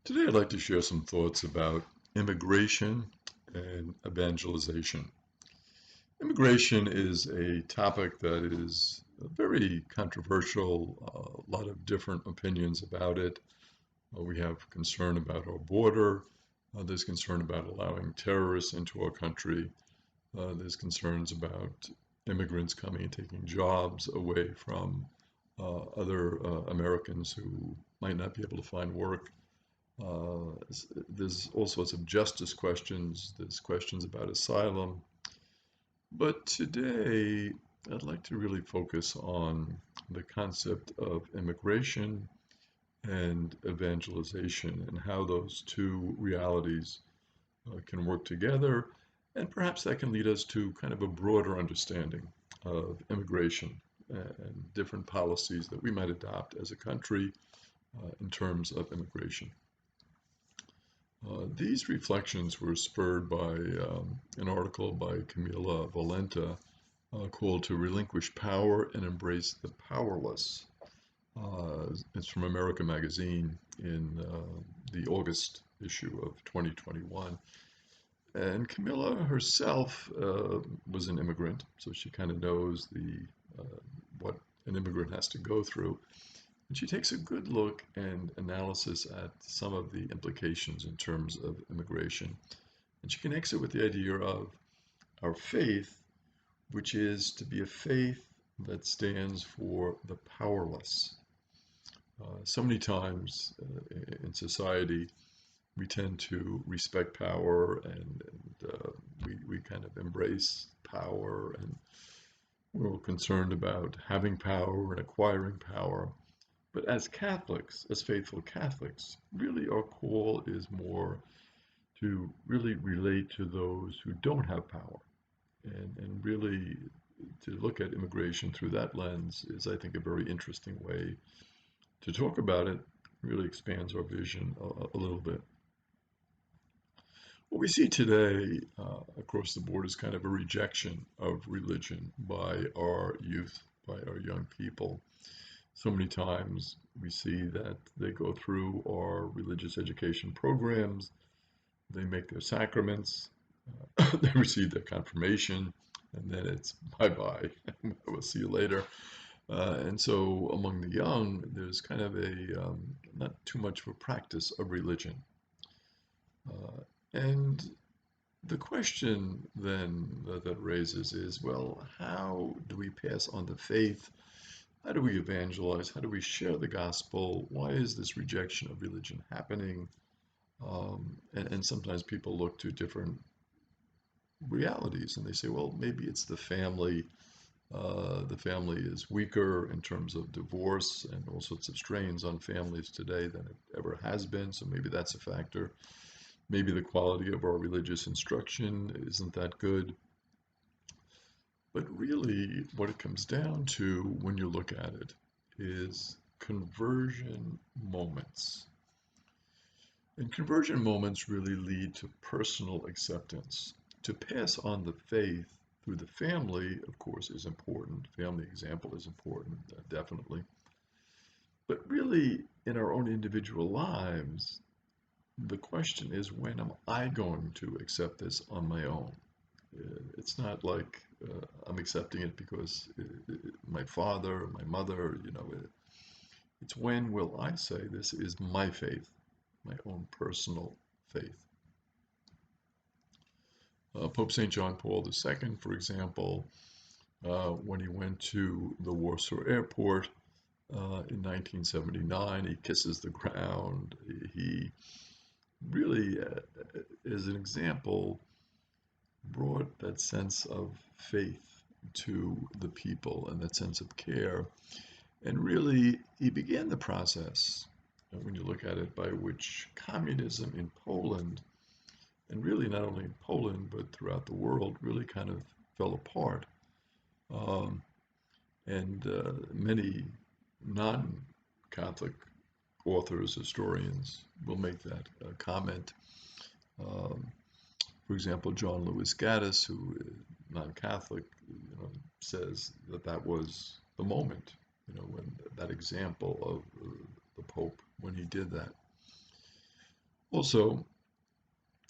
Today, I'd like to share some thoughts about immigration and evangelization. Immigration is a topic that is very controversial, a lot of different opinions about it. We have concern about our border, there's concern about allowing terrorists into our country, there's concerns about immigrants coming and taking jobs away from other Americans who might not be able to find work. There's all sorts of justice questions. There's questions about asylum. But today, I'd like to really focus on the concept of immigration and evangelization and how those two realities can work together. And perhaps that can lead us to kind of a broader understanding of immigration and different policies that we might adopt as a country in terms of immigration. These reflections were spurred by an article by Camilla Valenta called "To Relinquish Power and Embrace the Powerless." It's from America Magazine in the August issue of 2021. And Camilla herself was an immigrant, so she kind of knows what an immigrant has to go through. And she takes a good look and analysis at some of the implications in terms of immigration. And she connects it with the idea of our faith, which is to be a faith that stands for the powerless. So many times in society, we tend to respect power and we kind of embrace power, and we're all concerned about having power and acquiring power. But as Catholics, as faithful Catholics, really our call is more to really relate to those who don't have power. And really to look at immigration through that lens is, I think, a very interesting way to talk about it. Really expands our vision a little bit. What we see today across the board is kind of a rejection of religion by our youth, by our young people. So many times we see that they go through our religious education programs, they make their sacraments, they receive their confirmation, and then it's bye-bye, we'll see you later. And so among the young, there's kind of a not too much of a practice of religion. And the question then that raises is, well, how do we pass on the faith? How do we evangelize? How do we share the gospel? Why is this rejection of religion happening? And sometimes people look to different realities and they say, well, maybe it's the family. The family is weaker in terms of divorce and all sorts of strains on families today than it ever has been. So maybe that's a factor. Maybe the quality of our religious instruction isn't that good. But really, what it comes down to when you look at it is conversion moments. And conversion moments really lead to personal acceptance. To pass on the faith through the family, of course, is important. Family example is important, definitely. But really, in our own individual lives, the question is, when am I going to accept this on my own? It's not like I'm accepting it because my father, my mother, it's when will I say this is my faith, my own personal faith. Pope St. John Paul II, for example, when he went to the Warsaw airport in 1979, he kisses the ground. He really, as an example, brought that sense of faith to the people and that sense of care. And really, he began the process, when you look at it, by which communism in Poland, and really not only in Poland, but throughout the world, really kind of fell apart. And many non-Catholic authors, historians will make that comment. Um, For example, John Lewis Gaddis, who is non-Catholic, says that that was the moment, when that example of the Pope when he did that. Also,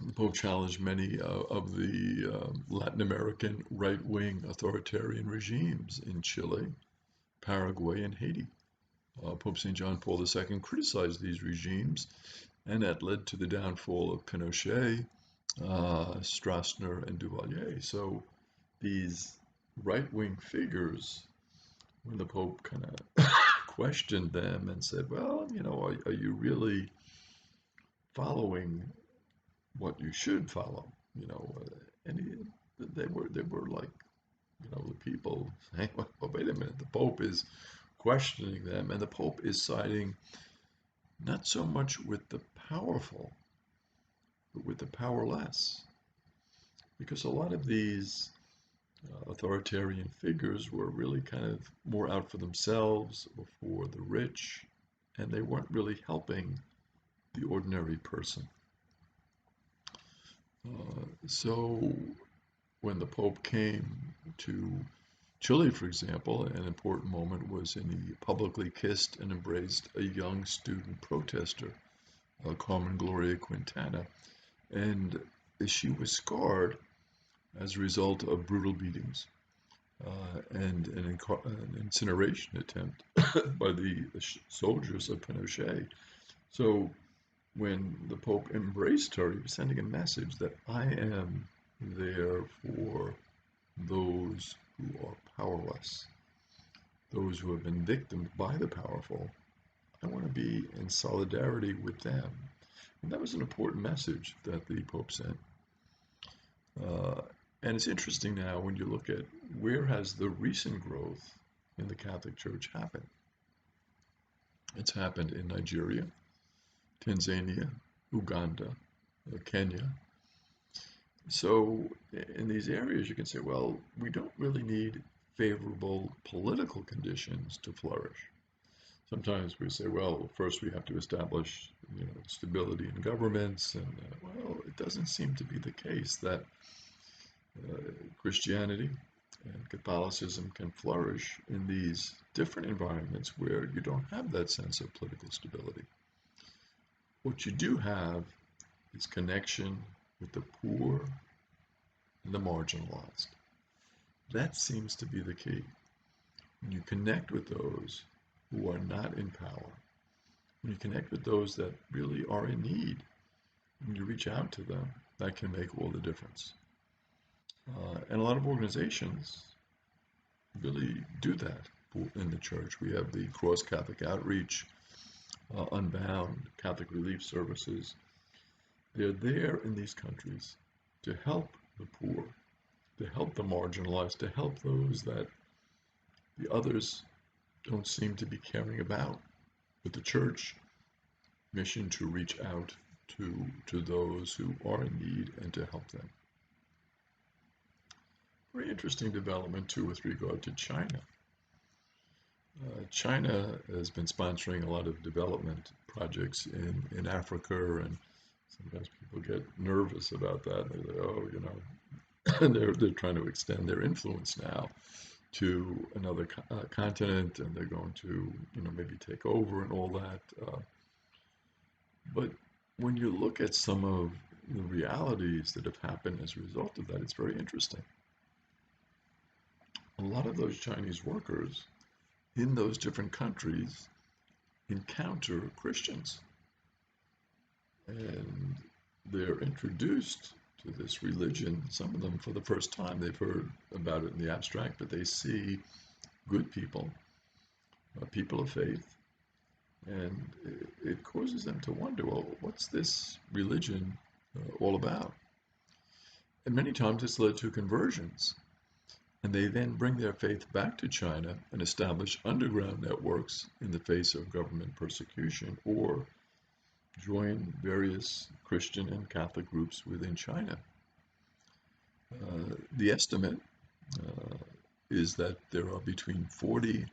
the Pope challenged many of the Latin American right-wing authoritarian regimes in Chile, Paraguay, and Haiti. Pope St. John Paul II criticized these regimes, and that led to the downfall of Pinochet, Stroessner, and Duvalier. So these right-wing figures, when the Pope kind of questioned them and said, well, are you really following what you should follow? You know, and they were like, the people saying, well, wait a minute, the Pope is questioning them, and the Pope is siding not so much with the powerful, but with the powerless. Because a lot of these authoritarian figures were really kind of more out for themselves or for the rich, and they weren't really helping the ordinary person. So when the Pope came to Chile, for example, an important moment was when he publicly kissed and embraced a young student protester, Carmen Gloria Quintana, and she was scarred as a result of brutal beatings and an incineration attempt by the soldiers of Pinochet. So when the Pope embraced her, he was sending a message that I am there for those who are powerless, those who have been victims by the powerful. I want to be in solidarity with them. And that was an important message that the Pope sent. Uh, and it's interesting now when you look at where has the recent growth in the Catholic Church happened. It's happened in Nigeria, Tanzania, Uganda, Kenya. So in these areas, you can say, well, we don't really need favorable political conditions to flourish. Sometimes we say, well, first we have to establish, stability in governments, and well, it doesn't seem to be the case that Christianity and Catholicism can flourish in these different environments where you don't have that sense of political stability. What you do have is connection with the poor and the marginalized. That seems to be the key. When you connect with those who are not in power, when you connect with those that really are in need, when you reach out to them, that can make all the difference. And a lot of organizations really do that in the church. We have the Cross Catholic Outreach, Unbound, Catholic Relief Services. They're there in these countries to help the poor, to help the marginalized, to help those that the others don't seem to be caring about. With the church mission to reach out to those who are in need and to help them. Very interesting development too with regard to China. China has been sponsoring a lot of development projects in Africa, and sometimes people get nervous about that. They say, oh, they're trying to extend their influence now to another continent, and they're going to, maybe take over and all that. But when you look at some of the realities that have happened as a result of that, it's very interesting. A lot of those Chinese workers in those different countries encounter Christians, and they're introduced to this religion, some of them for the first time. They've heard about it in the abstract, but they see good people, people of faith, and it causes them to wonder, well, what's this religion all about? And many times it's led to conversions. And they then bring their faith back to China and establish underground networks in the face of government persecution, or join various Christian and Catholic groups within China. The estimate is that there are between 40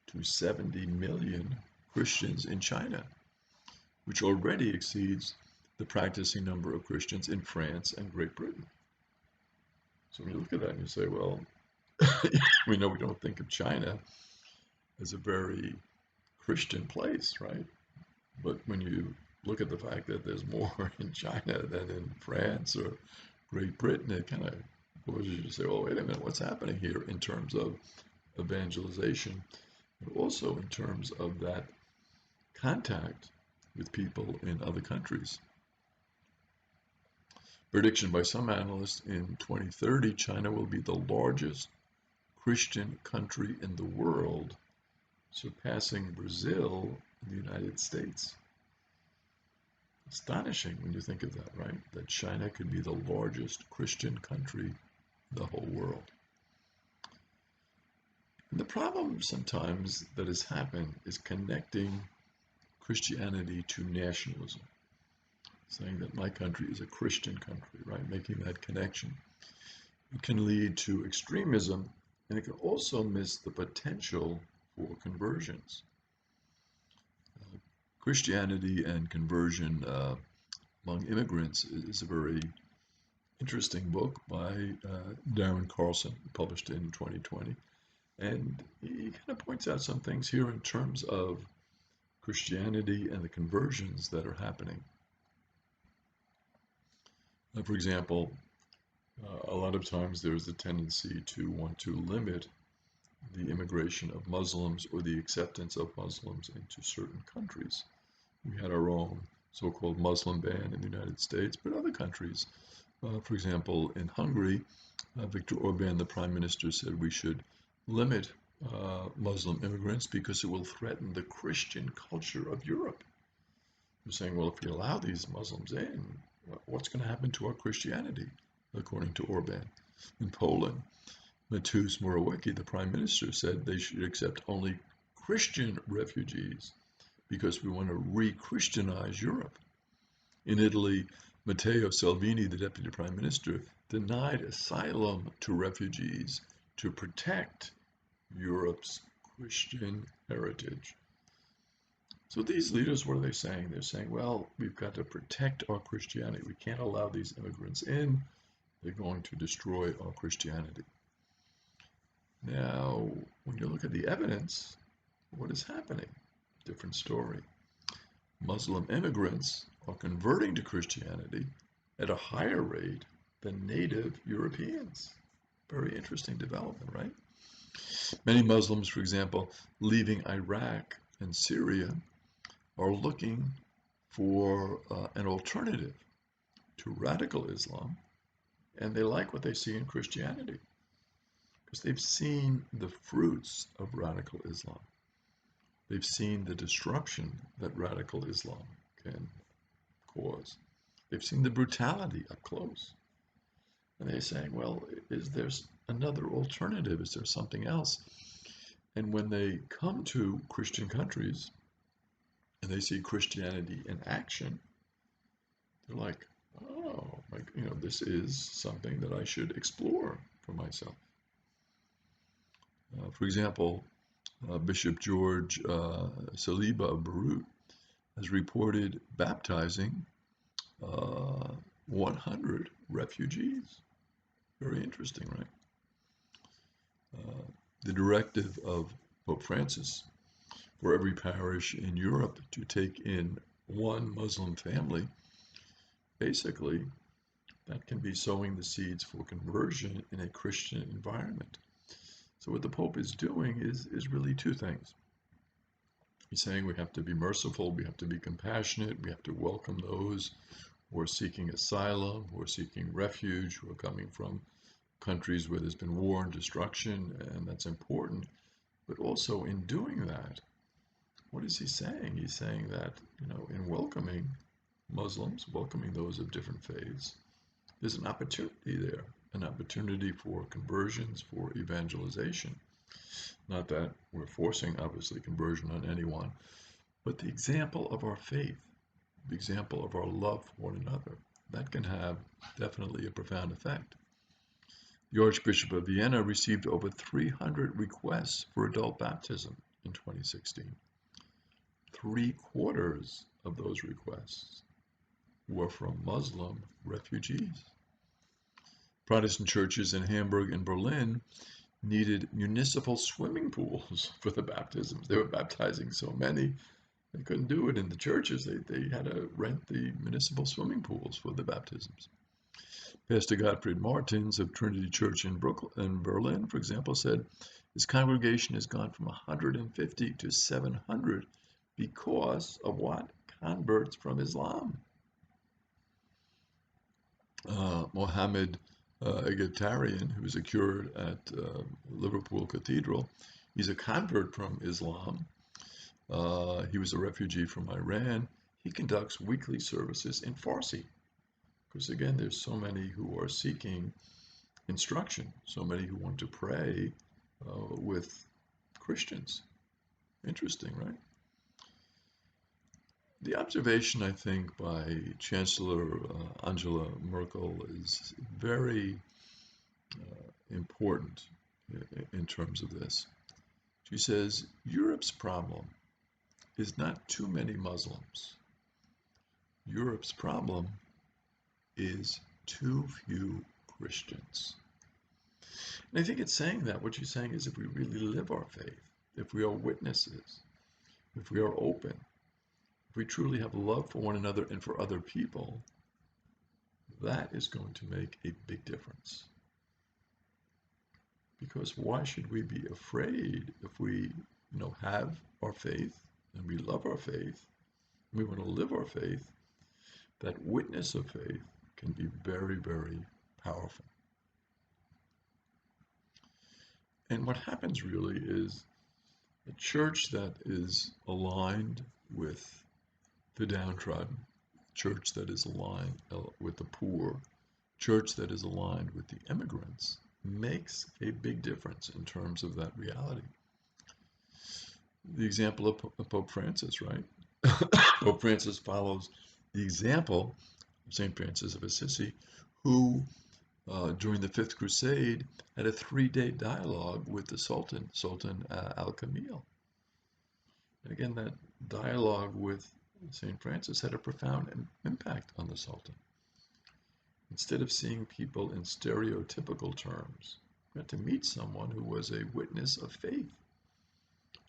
to 70 million Christians in China, which already exceeds the practicing number of Christians in France and Great Britain. So when you look at that and you say, well, we know we don't think of China as a very Christian place, right? But when you look at the fact that there's more in China than in France or Great Britain, it kind of causes you to say, well, wait a minute, what's happening here in terms of evangelization, but also in terms of that contact with people in other countries. Prediction by some analysts, in 2030, China will be the largest Christian country in the world, surpassing Brazil and the United States. Astonishing when you think of that, right? That China could be the largest Christian country in the whole world. And the problem sometimes that has happened is connecting Christianity to nationalism, saying that my country is a Christian country, right? Making that connection. It can lead to extremism, and it can also miss the potential for conversions. Christianity and conversion among immigrants is a very interesting book by Darren Carlson, published in 2020. And he kind of points out some things here in terms of Christianity and the conversions that are happening. For example, a lot of times there's a tendency to want to limit the immigration of Muslims or the acceptance of Muslims into certain countries. We had our own so-called Muslim ban in the United States, but other countries, for example, in Hungary, Viktor Orban, the prime minister, said we should limit Muslim immigrants because it will threaten the Christian culture of Europe. They're saying, well, if we allow these Muslims in, what's going to happen to our Christianity, according to Orban? In Poland, Mateusz Morawiecki, the prime minister, said they should accept only Christian refugees because we want to re-Christianize Europe. In Italy, Matteo Salvini, the deputy prime minister, denied asylum to refugees to protect Europe's Christian heritage. So these leaders, what are they saying? They're saying, well, we've got to protect our Christianity. We can't allow these immigrants in. They're going to destroy our Christianity. Now, when you look at the evidence, what is happening? Different story. Muslim immigrants are converting to Christianity at a higher rate than native Europeans. Very interesting development, right? Many Muslims, for example, leaving Iraq and Syria, are looking for an alternative to radical Islam, and they like what they see in Christianity because they've seen the fruits of radical Islam. They've seen the destruction that radical Islam can cause. They've seen the brutality up close. And they're saying, well, is there another alternative? Is there something else? And when they come to Christian countries and they see Christianity in action, they're like, oh, this is something that I should explore for myself. For example, Bishop George Saliba of Beirut has reported baptizing 100 refugees. Very interesting, right? The directive of Pope Francis for every parish in Europe to take in one Muslim family, basically, that can be sowing the seeds for conversion in a Christian environment. So what the Pope is doing is really two things. He's saying we have to be merciful, we have to be compassionate, we have to welcome those who are seeking asylum, who are seeking refuge, who are coming from countries where there's been war and destruction, and that's important. But also in doing that, what is he saying? He's saying that, in welcoming Muslims, welcoming those of different faiths, there's an opportunity there, an opportunity for conversions, for evangelization. Not that we're forcing, obviously, conversion on anyone, but the example of our faith, the example of our love for one another, that can have definitely a profound effect. The Archbishop of Vienna received over 300 requests for adult baptism in 2016. 3/4 of those requests were from Muslim refugees. Protestant churches in Hamburg and Berlin needed municipal swimming pools for the baptisms. They were baptizing so many, They couldn't do it in the churches. They had to rent the municipal swimming pools for the baptisms. Pastor Gottfried Martins of Trinity Church in Berlin, for example, said his congregation has gone from 150 to 700 because of what? Converts from Islam. Mohammed Agatarian, who was a curate at Liverpool Cathedral, he's a convert from Islam. He was a refugee from Iran. He conducts weekly services in Farsi. Because again, there's so many who are seeking instruction, so many who want to pray with Christians. Interesting, right? The observation, I think, by Chancellor Angela Merkel is very important in terms of this. She says, Europe's problem is not too many Muslims. Europe's problem is too few Christians. And I think it's saying that. What she's saying is if we really live our faith, if we are witnesses, if we are open, if we truly have love for one another and for other people, that is going to make a big difference. Because why should we be afraid if we, have our faith and we love our faith, and we want to live our faith? That witness of faith can be very, very powerful. And what happens really is a church that is aligned with the downtrodden, church that is aligned with the poor, church that is aligned with the immigrants, makes a big difference in terms of that reality. The example of Pope Francis, right? Pope Francis follows the example of St. Francis of Assisi, who during the Fifth Crusade had a 3-day dialogue with the Sultan Al-Kamil. And again, that dialogue with St. Francis had a profound impact on the Sultan. Instead of seeing people in stereotypical terms, we got to meet someone who was a witness of faith,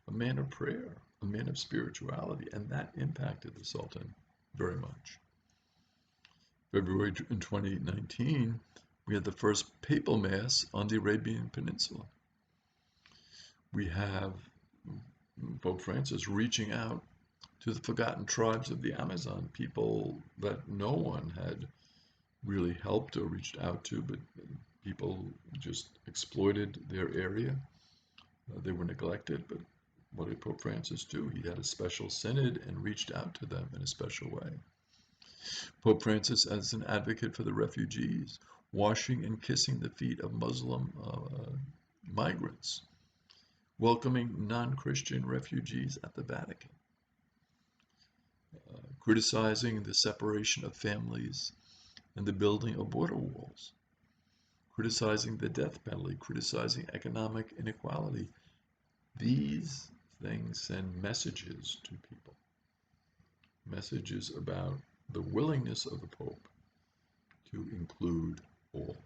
a man of prayer, a man of spirituality, and that impacted the Sultan very much. February in 2019, we had the first papal mass on the Arabian Peninsula. We have Pope Francis reaching out to the forgotten tribes of the Amazon, people that no one had really helped or reached out to, but people just exploited their area. They were neglected, but what did Pope Francis do? He had a special synod and reached out to them in a special way. Pope Francis as an advocate for the refugees, washing and kissing the feet of Muslim migrants, welcoming non-Christian refugees at the Vatican, criticizing the separation of families and the building of border walls, criticizing the death penalty, criticizing economic inequality. These things send messages to people, messages about the willingness of the Pope to include all.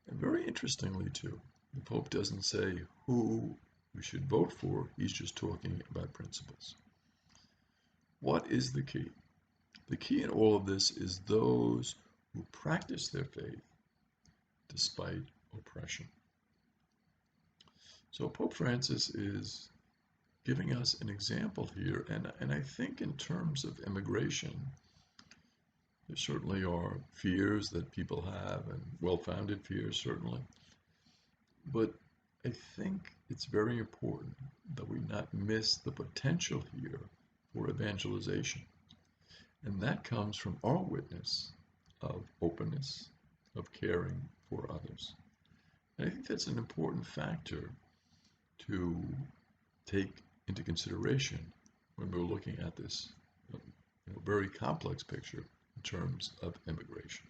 And very interestingly too, the Pope doesn't say who we should vote for, he's just talking about principles. What is the key? The key in all of this is those who practice their faith despite oppression. So Pope Francis is giving us an example here, and I think in terms of immigration, there certainly are fears that people have, and well-founded fears certainly, but I think it's very important that we not miss the potential here for evangelization. And that comes from our witness of openness, of caring for others. And I think that's an important factor to take into consideration when we're looking at this very complex picture in terms of immigration.